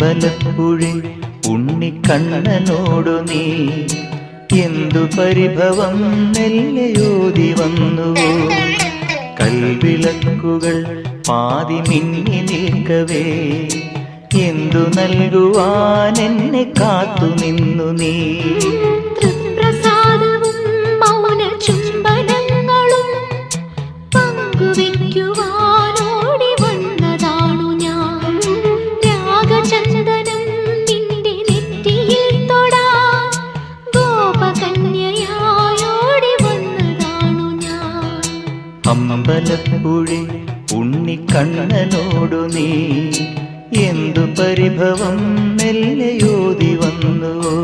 അമ്പലപ്പുഴി ഉണ്ണിക്കണ്ണനോടു നീ എന്തു പരിഭവം മെല്ലയോതി വന്നുവോ? കൽവിളക്കുകൾ പാതി മിന്നി നിൽക്കവേ എന്തു നൽകുവാൻ എന്നെ കാത്തു നിന്നു നീ? തൃപ്രസാദവും മൗന ചുംബനങ്ങളും പങ്കുവയ്ക്കുവാനോടി വന്നതാണു ഞാൻ. രാഗചന്ദനം നിന്റെ നെറ്റിയിൽ തൊടാൻ ഗോപകന്യയായോടി വന്നതാണു ഞാൻ. അമ്പലപ്പുഴി ഉണ്ണിക്കണ്ണനോടു നീ എന്തു പരിഭവം മെല്ലയോതി വന്നുവോ?